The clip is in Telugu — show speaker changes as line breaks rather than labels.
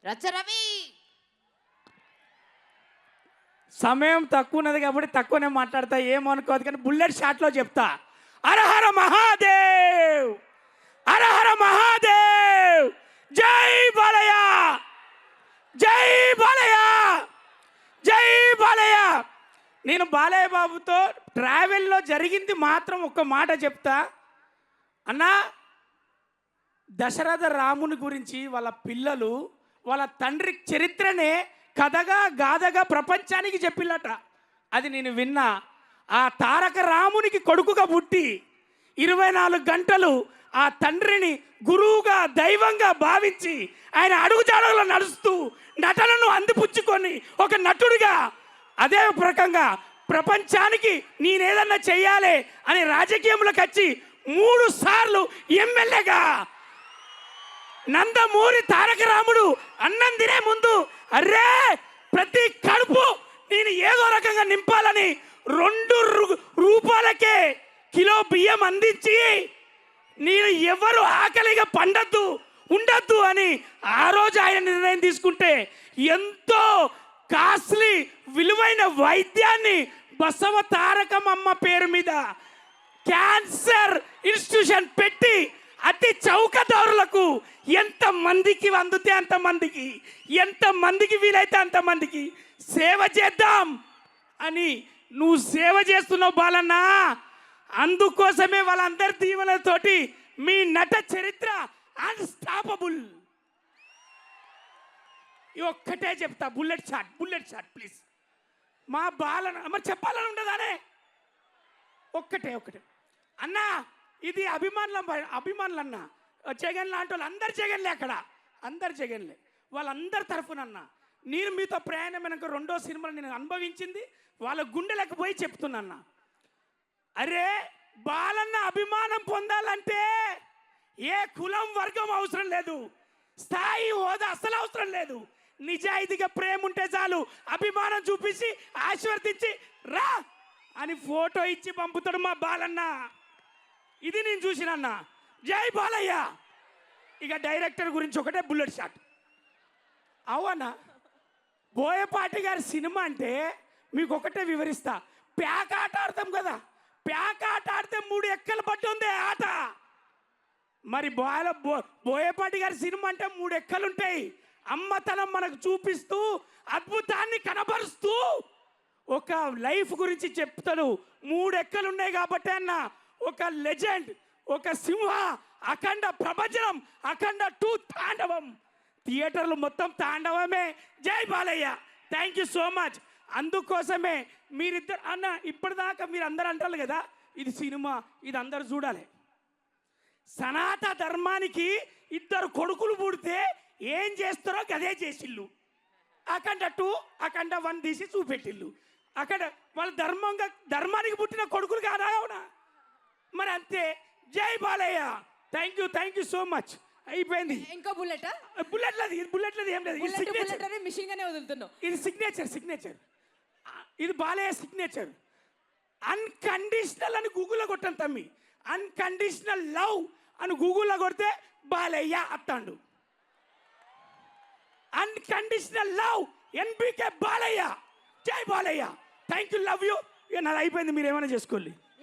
రచరవి
సమయం తక్కువ ఉన్నది కాబట్టి తక్కువనే మాట్లాడతా, ఏమనుకోదు. కానీ బుల్లెట్ షాట్లో చెప్తా. హరహర మహాదేవ్, హరహర మహాదేవ్, జై బాలయ్య, జై బాలయ్య, జై బాలయ్య. నేను బాలయ్య బాబుతో ట్రావెల్లో జరిగింది మాత్రం ఒక్క మాట చెప్తా అన్నా. దశరథ రాముని గురించి వాళ్ళ పిల్లలు వాళ్ళ తండ్రి చరిత్రనే కథగా గాథగా ప్రపంచానికి చెప్పిల్లట. అది నేను విన్నా. ఆ తారక రామునికి కొడుకుగా పుట్టి 24 గంటలు ఆ తండ్రిని గురువుగా దైవంగా భావించి ఆయన అడుగుజాడలో నడుస్తూ నటనను అందిపుచ్చుకొని ఒక నటుడిగా అదే రకంగా ప్రపంచానికి నేనేదన్నా చెయ్యాలి అని రాజకీయంలోకి వచ్చి 3 సార్లు ఎమ్మెల్యేగా నందమూరి తారక రాముడు అన్నం తినే ముందు అరే ప్రతి కడుపు నేను ఏదో రకంగా నింపాలని 2 రూపాయలకే కిలో బియ్యం అందించి నేను ఎవరు ఆకలిగా పండద్దు ఉండద్దు అని ఆ రోజు ఆయన నిర్ణయం తీసుకుంటే ఎంతో కాస్ట్లీ విలువైన వైద్యాన్ని బసవ తారకమ్మ పేరు మీద క్యాన్సర్ ఇన్స్టిట్యూషన్ పెట్టి అతి చౌకదారులకు ఎంతమందికి అందుతే అంతమందికి, ఎంతమందికి వీలైతే అంతమందికి సేవ చేద్దాం అని నువ్వు సేవ చేస్తున్నావు బాలన్న. అందుకోసమే వాళ్ళందరి దీవెనతోటి మీ నట చరిత్ర అన్స్టాపబుల్. ఒక్కటే చెప్తా, బుల్లెట్ షాట్ ప్లీజ్. మా బాలన్న మరి చెప్పాలని ఉండదానే. ఒక్కటే అన్నా, ఇది అభిమానులు అన్న. జగన్ లాంటి వాళ్ళు అందరు జగన్లే, అక్కడ అందరు జగన్లే. వాళ్ళందరి తరఫునన్నా నేను మీతో ప్రయాణమైనాక 2వ సినిమాలో నేను అనుభవించింది వాళ్ళ గుండెలకు పోయి చెప్తున్నా. అరే బాలన్న అభిమానం పొందాలంటే ఏ కులం వర్గం అవసరం లేదు, స్థాయి హోదా అసలు అవసరం లేదు. నిజాయితీగా ప్రేమ ఉంటే చాలు. అభిమానం చూపించి ఆశీర్వదించి రా అని ఫోటో ఇచ్చి పంపుతాడు మా బాలన్న. ఇది నేను చూసినన్నా. జై బాలయ్య. ఇక డైరెక్టర్ గురించి ఒకటే బుల్లెట్ షాట్. అవునా, బోయపాటి గారి సినిమా అంటే మీకు ఒకటే వివరిస్తా. ప్యాక్ ఆట ఆడతాం కదా, ప్యాక్ ఆట ఆడితే 3 ఎక్కలు పట్టి ఉంది ఆట. మరి బోయపాటి గారి సినిమా అంటే 3 ఎక్కలు ఉంటాయి. అమ్మతనం మనకు చూపిస్తూ అద్భుతాన్ని కనబరుస్తూ ఒక లైఫ్ గురించి చెప్తాడు. 3 ఎక్కలు ఉన్నాయి కాబట్టి అన్న ఒక లెజెండ్, ఒక సింహ, అఖండ ప్రభంజనం, అఖండ 2 తాండవం. థియేటర్లు మొత్తం తాండవమే. జై Balayya. Thank you so much. అందుకోసమే మీరిద్దరు అన్న ఇప్పటిదాకా మీరు అందరు అంటారు కదా ఇది సినిమా, ఇది అందరు చూడాలి. సనాతన ధర్మానికి 2 కొడుకులు పుడితే ఏం చేస్తారో గదే చేసిళ్ళు. అఖండ 2, అఖండ 1 తీసి చూపెట్టిళ్ళు. అక్కడ వాళ్ళ ధర్మానికి పుట్టిన కొడుకులు కాదా? అవునా? మరి అంతే. జై Balayya. Thank you so much. అయిపోయింది.
ఇంకా బుల్లెట్
ఏం లేదు. ఇది సిగ్నేచర్. ఇది బాలయ్య సిగ్నేచర్. అన్కండిషనల్ అని గూగుల్లో కొట్టాను తమ్మి. అన్కండిషనల్ లవ్ అని గూగుల్లో కొడితే బాలయ్య అత్తాండు. Unconditional love NBK Balayya. జై Balayya. Thank you, love you. ఇక నాది అయిపోయింది, మీరు ఏమైనా చేసుకోండి.